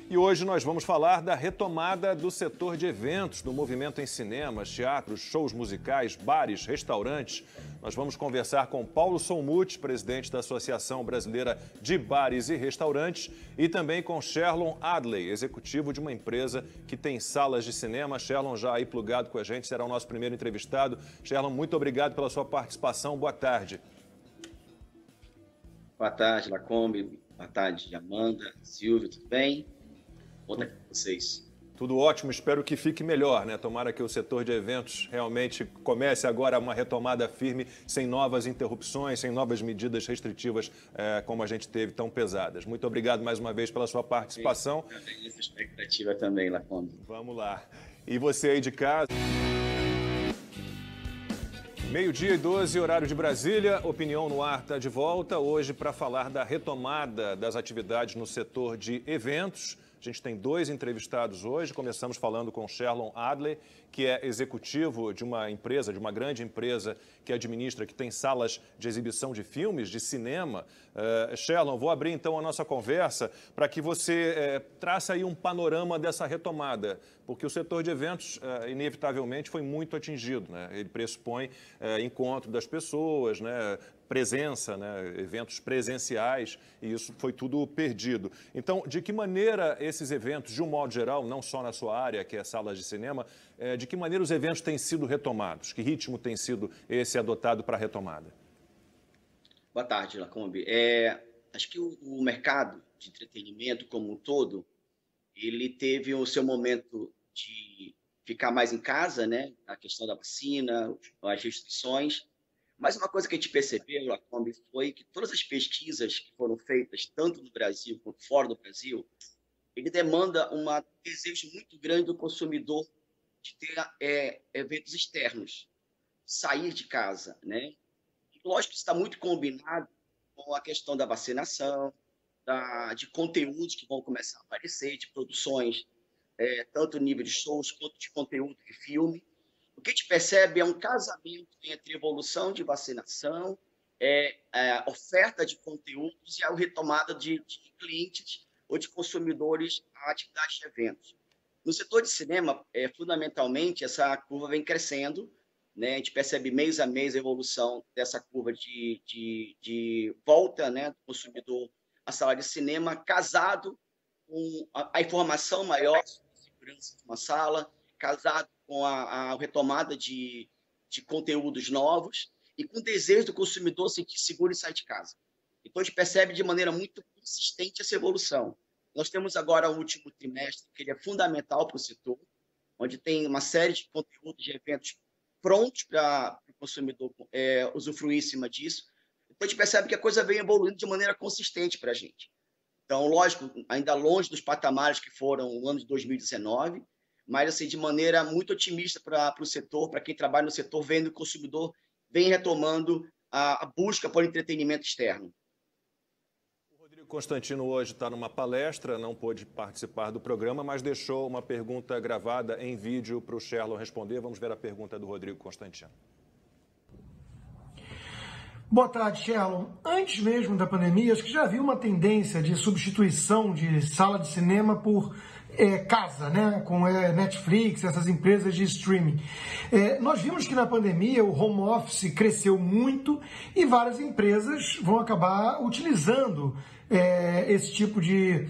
E hoje nós vamos falar da retomada do setor de eventos, do movimento em cinemas, teatros, shows musicais, bares, restaurantes. Nós vamos conversar com Paulo Solmuth, presidente da Associação Brasileira de Bares e Restaurantes, e também com Sherlon Adley, executivo de uma empresa que tem salas de cinema. Sherlon já aí plugado com a gente, será o nosso primeiro entrevistado. Sherlon, muito obrigado pela sua participação. Boa tarde. Boa tarde, Lacombe. Boa tarde, Amanda, Silvio, tudo bem? Boa tarde para vocês. Tudo ótimo, espero que fique melhor, né? Tomara que o setor de eventos realmente comece agora uma retomada firme, sem novas interrupções, sem novas medidas restritivas como a gente teve, tão pesadas. Muito obrigado mais uma vez pela sua participação. Sim, essa expectativa também, Lacombe. Vamos lá. E você aí de casa? 12:00, horário de Brasília. Opinião no Ar está de volta hoje para falar da retomada das atividades no setor de eventos. A gente tem 2 entrevistados hoje. Começamos falando com Sherlon Adley, que é executivo de uma empresa, de uma grande empresa que administra, que tem salas de exibição de filmes, de cinema. Sherlon, vou abrir então a nossa conversa para que você traça aí um panorama dessa retomada, porque o setor de eventos, inevitavelmente, foi muito atingido, né? Ele pressupõe encontro das pessoas, né? Presença, né? Eventos presenciais, e isso foi tudo perdido. Então, de que maneira esses eventos, de um modo geral, não só na sua área, que é salas de cinema, de que maneira os eventos têm sido retomados? Que ritmo tem sido esse adotado para a retomada? Boa tarde, Lacombe. Acho que o mercado de entretenimento como um todo, ele teve o seu momento de ficar mais em casa, né? A questão da vacina, as restrições. Mas uma coisa que a gente percebeu, Lacombe, foi que todas as pesquisas que foram feitas, tanto no Brasil quanto fora do Brasil, ele demanda um desejo muito grande do consumidor de ter eventos externos, sair de casa, né? E, lógico que isso está muito combinado com a questão da vacinação, de conteúdos que vão começar a aparecer, de produções, tanto nível de shows quanto de conteúdo de filme. O que a gente percebe é um casamento entre evolução de vacinação, oferta de conteúdos e a retomada de clientes ou de consumidores à atividade de eventos. No setor de cinema, fundamentalmente, essa curva vem crescendo, né? A gente percebe mês a mês a evolução dessa curva de volta, né, do consumidor à sala de cinema, casado com a informação maior sobre a segurança de uma sala, casado com a retomada de conteúdos novos e com o desejo do consumidor sentir seguro e sair de casa. Então, a gente percebe de maneira muito consistente essa evolução. Nós temos agora o último trimestre, que ele é fundamental para o setor, onde tem uma série de conteúdos, de eventos prontos para o consumidor usufruir em cima disso. Então, a gente percebe que a coisa vem evoluindo de maneira consistente para a gente. Então, lógico, ainda longe dos patamares que foram no ano de 2019, mas assim, de maneira muito otimista para o setor, para quem trabalha no setor, vendo que o consumidor vem retomando a busca por entretenimento externo. O Rodrigo Constantino hoje está numa palestra, não pôde participar do programa, mas deixou uma pergunta gravada em vídeo para o Sherlon responder. Vamos ver a pergunta do Rodrigo Constantino. Boa tarde, Sherlon. Antes mesmo da pandemia, acho que já havia uma tendência de substituição de sala de cinema por casa, né? Com Netflix, essas empresas de streaming. Nós vimos que na pandemia o home office cresceu muito e várias empresas vão acabar utilizando esse tipo de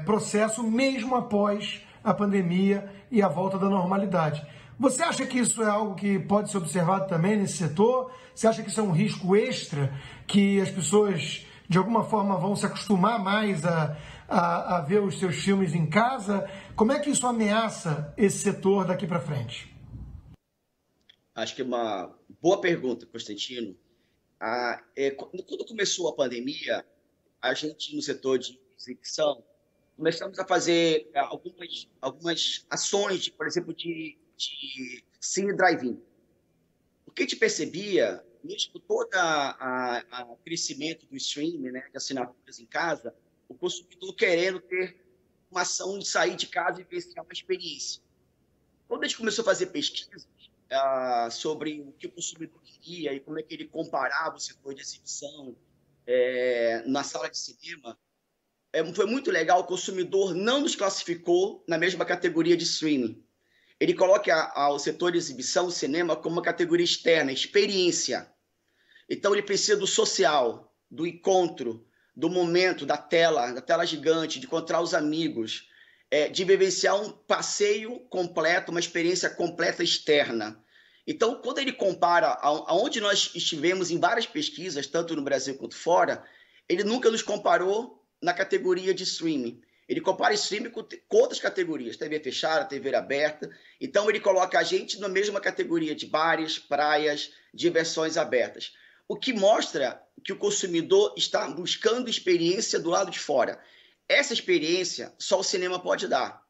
processo mesmo após a pandemia e a volta da normalidade. Você acha que isso é algo que pode ser observado também nesse setor? Você acha que isso é um risco extra, que as pessoas de alguma forma vão se acostumar mais a ver os seus filmes em casa? Como é que isso ameaça esse setor daqui para frente? Acho que é uma boa pergunta, Constantino. Quando começou a pandemia, a gente no setor de exibição começamos a fazer algumas ações, por exemplo, de cine drive-in. O que a gente percebia, mesmo todo o crescimento do streaming, né, de assinaturas em casa, o consumidor querendo ter uma ação de sair de casa e ver se é uma experiência. Quando a gente começou a fazer pesquisas sobre o que o consumidor queria e como é que ele comparava o setor de exibição na sala de cinema, foi muito legal, o consumidor não nos classificou na mesma categoria de streaming. Ele coloca o setor de exibição, o cinema, como uma categoria externa, experiência. Então, ele precisa do social, do encontro, do momento, da tela gigante, de encontrar os amigos, de vivenciar um passeio completo, uma experiência completa externa. Então, quando ele compara aonde nós estivemos em várias pesquisas, tanto no Brasil quanto fora, ele nunca nos comparou na categoria de streaming. Ele compara streaming com outras categorias, TV fechada, TV aberta. Então, ele coloca a gente na mesma categoria de bares, praias, diversões abertas. O que mostra que o consumidor está buscando experiência do lado de fora. Essa experiência só o cinema pode dar.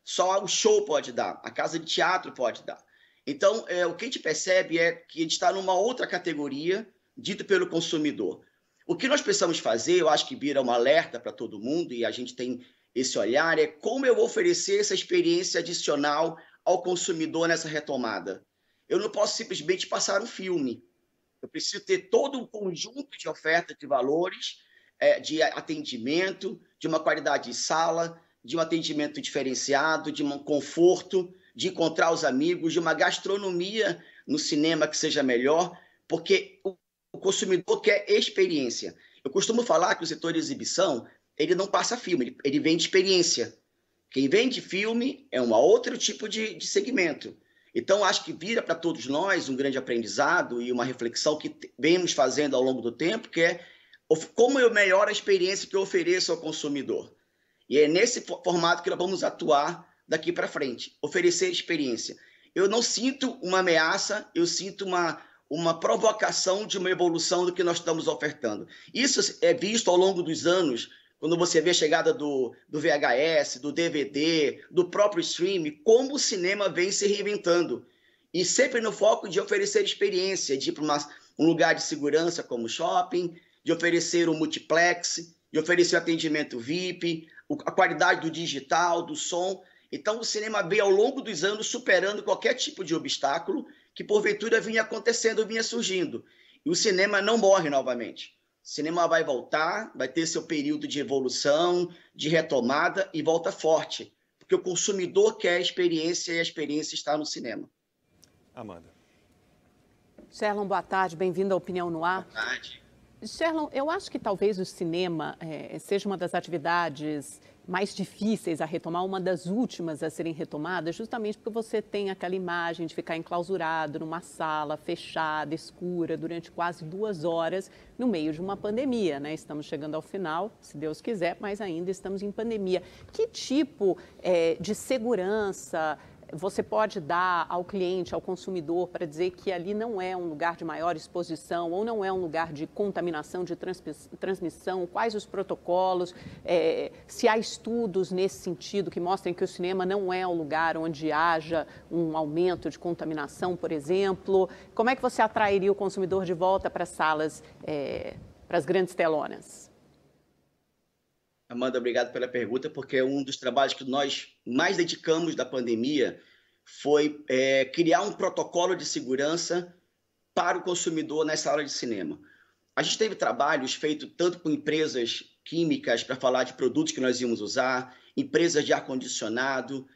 Só o show pode dar. A casa de teatro pode dar. Então, o que a gente percebe é que a gente está numa outra categoria dita pelo consumidor. O que nós precisamos fazer, eu acho que vira um alerta para todo mundo, e a gente tem esse olhar, é como eu vou oferecer essa experiência adicional ao consumidor nessa retomada. Eu não posso simplesmente passar um filme. Eu preciso ter todo um conjunto de ofertas de valores, de atendimento, de uma qualidade de sala, de um atendimento diferenciado, de um conforto, de encontrar os amigos, de uma gastronomia no cinema que seja melhor, porque o consumidor quer experiência. Eu costumo falar que o setor de exibição, ele não passa filme, ele vende experiência. Quem vende filme é um outro tipo de segmento. Então, acho que vira para todos nós um grande aprendizado e uma reflexão que vemos fazendo ao longo do tempo, que é como eu melhoro a experiência que eu ofereço ao consumidor. E é nesse formato que nós vamos atuar daqui para frente, oferecer experiência. Eu não sinto uma ameaça, eu sinto uma provocação de uma evolução do que nós estamos ofertando. Isso é visto ao longo dos anos, quando você vê a chegada do VHS, do DVD, do próprio streaming, como o cinema vem se reinventando. E sempre no foco de oferecer experiência, de ir para um lugar de segurança como shopping, de oferecer um multiplex, de oferecer atendimento VIP, a qualidade do digital, do som. Então, o cinema veio ao longo dos anos superando qualquer tipo de obstáculo que, porventura, vinha acontecendo, vinha surgindo. E o cinema não morre novamente. O cinema vai voltar, vai ter seu período de evolução, de retomada e volta forte. Porque o consumidor quer experiência e a experiência está no cinema. Amanda. Sherlon, boa tarde. Bem-vindo à Opinião no Ar. Boa tarde. Sherlon, eu acho que talvez o cinema seja uma das atividades mais difíceis a retomar, uma das últimas a serem retomadas, justamente porque você tem aquela imagem de ficar enclausurado numa sala fechada, escura, durante quase 2 horas, no meio de uma pandemia, né? Estamos chegando ao final, se Deus quiser, mas ainda estamos em pandemia. Que tipo de segurança você pode dar ao cliente, ao consumidor, para dizer que ali não é um lugar de maior exposição ou não é um lugar de contaminação, de transmissão? Quais os protocolos? Se há estudos nesse sentido que mostrem que o cinema não é um lugar onde haja um aumento de contaminação, por exemplo? Como é que você atrairia o consumidor de volta para as salas, para as grandes telonas? Amanda, obrigado pela pergunta, porque um dos trabalhos que nós mais dedicamos da pandemia foi criar um protocolo de segurança para o consumidor nas salas de cinema. A gente teve trabalhos feitos tanto com empresas químicas para falar de produtos que nós íamos usar, empresas de ar-condicionado,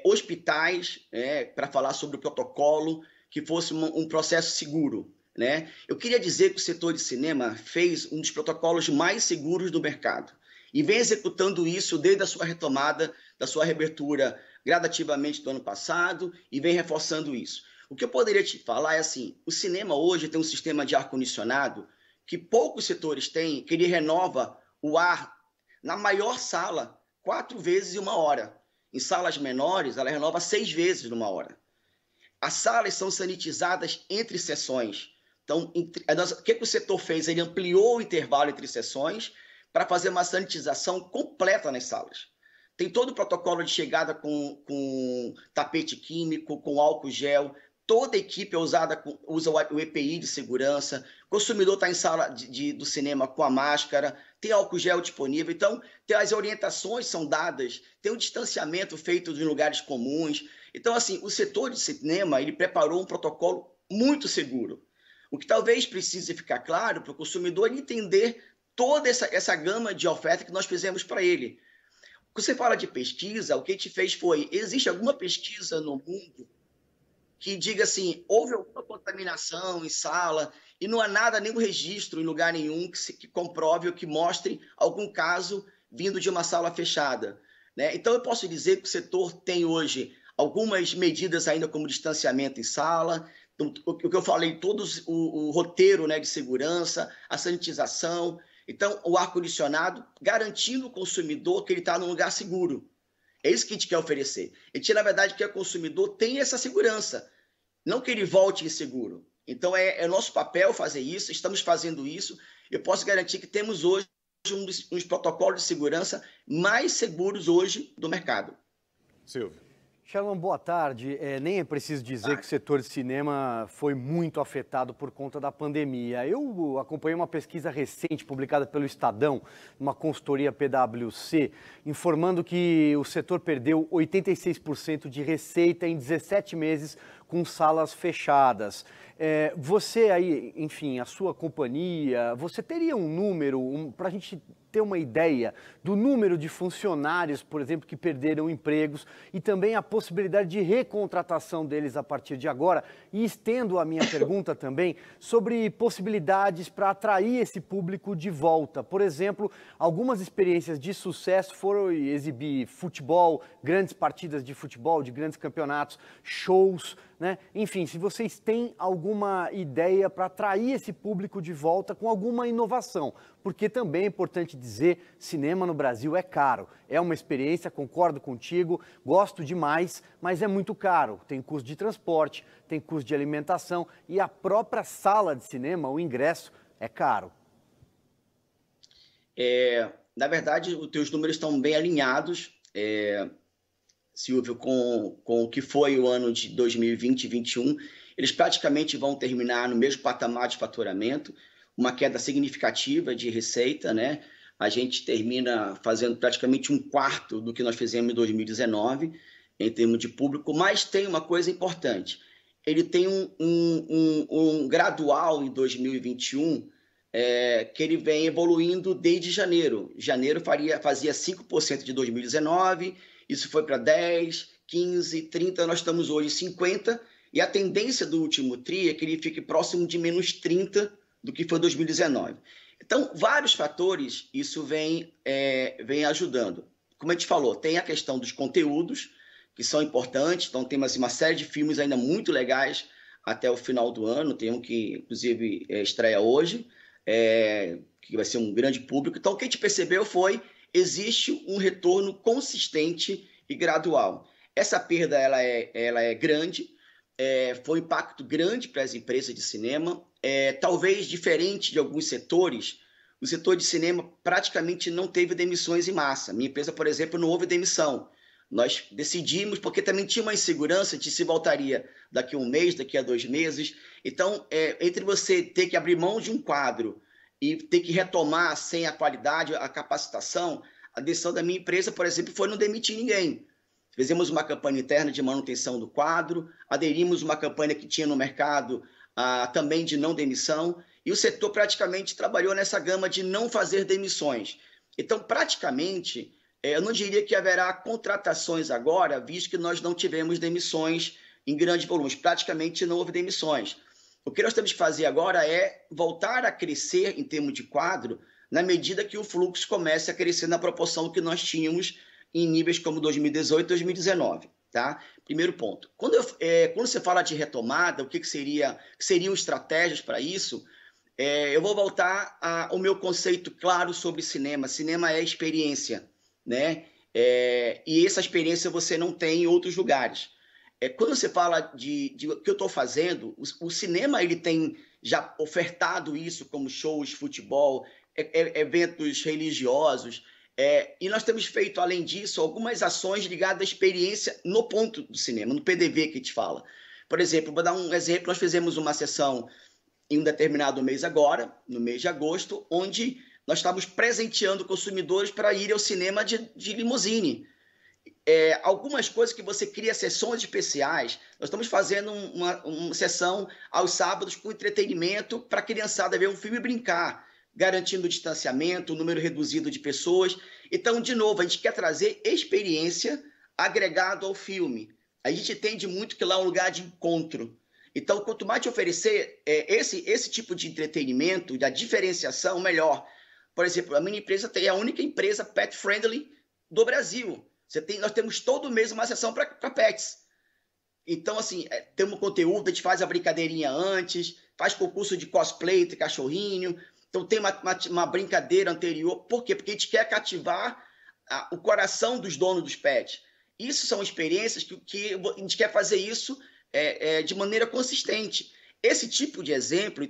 hospitais para falar sobre o protocolo, que fosse um processo seguro, né? Eu queria dizer que o setor de cinema fez um dos protocolos mais seguros do mercado. E vem executando isso desde a sua retomada, da sua reabertura gradativamente do ano passado, e vem reforçando isso. O que eu poderia te falar é assim, o cinema hoje tem um sistema de ar-condicionado que poucos setores têm, que ele renova o ar na maior sala 4 vezes em 1 hora. Em salas menores, ela renova 6 vezes numa hora. As salas são sanitizadas entre sessões. Então, o que o setor fez? Ele ampliou o intervalo entre sessões para fazer uma sanitização completa nas salas. Tem todo o protocolo de chegada com tapete químico, com álcool gel. Toda a equipe usa o EPI de segurança. O consumidor está em sala do cinema com a máscara. Tem álcool gel disponível. Então, as orientações são dadas. Tem um distanciamento feito em lugares comuns. Então, assim, o setor de cinema ele preparou um protocolo muito seguro. O que talvez precise ficar claro para o consumidor é entender toda essa gama de oferta que nós fizemos para ele. Quando você fala de pesquisa, o que a gente fez foi, existe alguma pesquisa no mundo que diga assim, houve alguma contaminação em sala e não há nada, nenhum registro em lugar nenhum que comprove ou que mostre algum caso vindo de uma sala fechada, né? Então, eu posso dizer que o setor tem hoje algumas medidas ainda como distanciamento em sala, o que eu falei, o roteiro, né, de segurança, a sanitização. Então, o ar-condicionado garantindo o consumidor que ele está num lugar seguro. É isso que a gente quer oferecer. A gente, na verdade, quer que o consumidor tenha essa segurança, não que ele volte inseguro. Então, é nosso papel fazer isso, estamos fazendo isso. Eu posso garantir que temos hoje um dos protocolos de segurança mais seguros hoje do mercado. Silvio. Sherlon, boa tarde. Nem é preciso dizer que o setor de cinema foi muito afetado por conta da pandemia. Eu acompanhei uma pesquisa recente publicada pelo Estadão, uma consultoria PwC, informando que o setor perdeu 86% de receita em 17 meses com salas fechadas. Você aí, enfim, a sua companhia, você teria um número para a gente ter uma ideia do número de funcionários, por exemplo, que perderam empregos e também a possibilidade de recontratação deles a partir de agora? E estendo a minha pergunta também sobre possibilidades para atrair esse público de volta. Por exemplo, algumas experiências de sucesso foram exibir futebol, grandes partidas de futebol, de grandes campeonatos, shows, né? Enfim, se vocês têm alguma ideia para atrair esse público de volta com alguma inovação, porque também é importante dizer, cinema no Brasil é caro, é uma experiência, concordo contigo, gosto demais, mas é muito caro, tem custo de transporte, tem custo de alimentação e a própria sala de cinema, o ingresso, é caro. Na verdade, os teus números estão bem alinhados, Silvio, com o que foi o ano de 2020 e 2021, eles praticamente vão terminar no mesmo patamar de faturamento, uma queda significativa de receita, né? A gente termina fazendo praticamente um quarto do que nós fizemos em 2019, em termos de público, mas tem uma coisa importante, ele tem um gradual em 2021, que ele vem evoluindo desde janeiro. Janeiro fazia 5% de 2019, isso foi para 10, 15, 30, nós estamos hoje em 50, e a tendência do último TRI é que ele fique próximo de menos 30 do que foi 2019. Então, vários fatores, isso vem ajudando. Como a gente falou, tem a questão dos conteúdos, que são importantes, então temos uma série de filmes ainda muito legais até o final do ano, tem um que, inclusive, estreia hoje, que vai ser um grande público. Então, o que a gente percebeu foi existe um retorno consistente e gradual. Essa perda ela é grande, foi um impacto grande para as empresas de cinema, talvez diferente de alguns setores. O setor de cinema praticamente não teve demissões em massa. Minha empresa, por exemplo, não houve demissão. Nós decidimos, porque também tinha uma insegurança de se voltaria daqui a um mês, daqui a 2 meses. Então, entre você ter que abrir mão de um quadro e ter que retomar sem a qualidade, a capacitação, a decisão da minha empresa, por exemplo, foi não demitir ninguém. Fizemos uma campanha interna de manutenção do quadro, aderimos uma campanha que tinha no mercado também de não demissão, e o setor praticamente trabalhou nessa gama de não fazer demissões. Então, praticamente, eu não diria que haverá contratações agora, visto que nós não tivemos demissões em grandes volumes, praticamente não houve demissões. O que nós temos que fazer agora é voltar a crescer em termos de quadro, na medida que o fluxo comece a crescer na proporção que nós tínhamos em níveis como 2018 e 2019. Tá? Primeiro ponto. Quando você fala de retomada, o que seriam estratégias para isso, eu vou voltar ao meu conceito claro sobre cinema. Cinema é experiência, né? E essa experiência você não tem em outros lugares. Quando você fala de o que eu estou fazendo, o cinema ele tem já ofertado isso como shows, futebol, eventos religiosos, e nós temos feito, além disso, algumas ações ligadas à experiência no ponto do cinema, no PDV que a gente fala. Por exemplo, vou dar um exemplo, nós fizemos uma sessão em um determinado mês agora, no mês de agosto, onde nós estávamos presenteando consumidores para ir ao cinema de limusine. Algumas coisas que você cria sessões especiais, nós estamos fazendo uma sessão aos sábados com entretenimento para a criançada ver um filme e brincar. garantindo o distanciamento, o número reduzido de pessoas. Então, de novo, a gente quer trazer experiência agregado ao filme. A gente entende muito que lá é um lugar de encontro. Então, quanto mais te oferecer esse tipo de entretenimento, da diferenciação, melhor. Por exemplo, a minha empresa é a única empresa pet-friendly do Brasil. Nós temos todo mês uma sessão para pets. Então, assim, temos conteúdo, a gente faz a brincadeirinha antes, faz concurso de cosplay entre cachorrinho. Então, tem uma brincadeira anterior. Por quê? Porque a gente quer cativar o coração dos donos dos pets. Isso são experiências que a gente quer fazer isso de maneira consistente. Esse tipo de exemplo,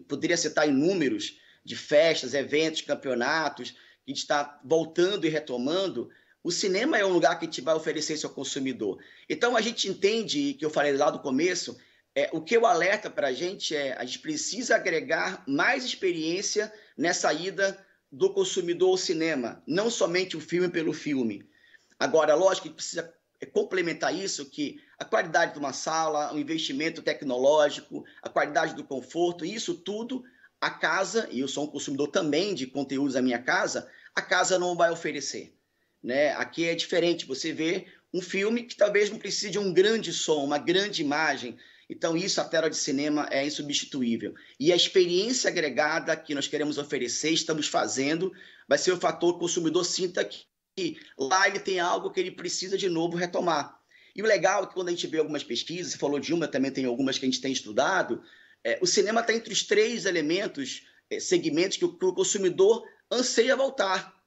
poderia citar inúmeros de festas, eventos, campeonatos, que a gente está voltando e retomando. O cinema é um lugar que a gente vai oferecer isso ao consumidor. Então, a gente entende, que eu falei lá do começo, o que eu alerta para a gente precisa agregar mais experiência nessa ida do consumidor ao cinema, não somente o filme pelo filme. Agora, lógico que precisa complementar isso, que a qualidade de uma sala, o investimento tecnológico, a qualidade do conforto, isso tudo, a casa, e eu sou um consumidor também de conteúdos da minha casa, a casa não vai oferecer. Né? Aqui é diferente, você vê um filme que talvez não precise de um grande som, uma grande imagem. Então, isso, a tela de cinema é insubstituível. E a experiência agregada que nós queremos oferecer, estamos fazendo, vai ser o fator que o consumidor sinta que lá ele tem algo que ele precisa de novo retomar. E o legal é que quando a gente vê algumas pesquisas, você falou de uma, também tem algumas que a gente tem estudado, o cinema está entre os 3 elementos, segmentos que o consumidor anseia voltar.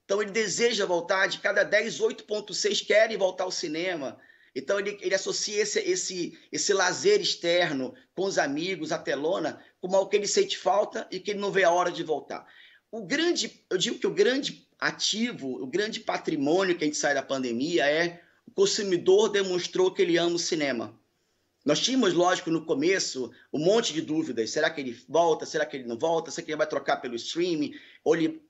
Então, ele deseja voltar, de cada 10, 8,6 querem voltar ao cinema. Então, ele associa esse lazer externo com os amigos, a telona, como algo que ele sente falta e que ele não vê a hora de voltar. Eu digo que o grande ativo, o grande patrimônio que a gente sai da pandemia o consumidor demonstrou que ele ama o cinema. Nós tínhamos, lógico, no começo, um monte de dúvidas. Será que ele volta? Será que ele não volta? Será que ele vai trocar pelo streaming?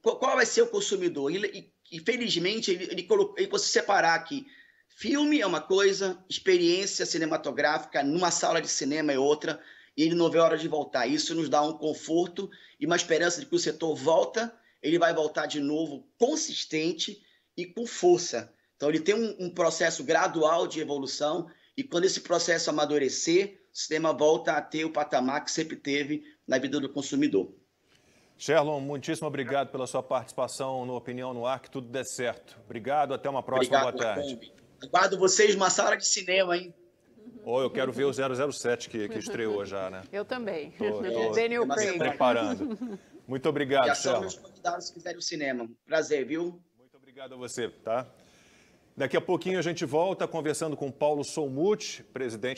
Qual vai ser o consumidor? E felizmente, ele conseguiu separar aqui. Filme é uma coisa, experiência cinematográfica numa sala de cinema é outra, e ele não vê a hora de voltar. Isso nos dá um conforto e uma esperança de que o setor volta, ele vai voltar de novo consistente e com força. Então, ele tem um processo gradual de evolução, e quando esse processo amadurecer, o cinema volta a ter o patamar que sempre teve na vida do consumidor. Sherlon, muitíssimo obrigado pela sua participação no Opinião no Ar, que tudo dê certo. Obrigado, até uma próxima, boa tarde. Aguardo vocês numa sala de cinema, hein? Eu quero ver o 007 que estreou já, né? Eu também. Tô Daniel Craig. Preparando. Muito obrigado, Sherlon. Já são meus convidados se quiserem o cinema. Prazer, viu? Muito obrigado a você, tá? Daqui a pouquinho a gente volta conversando com Paulo Solmuth, presidente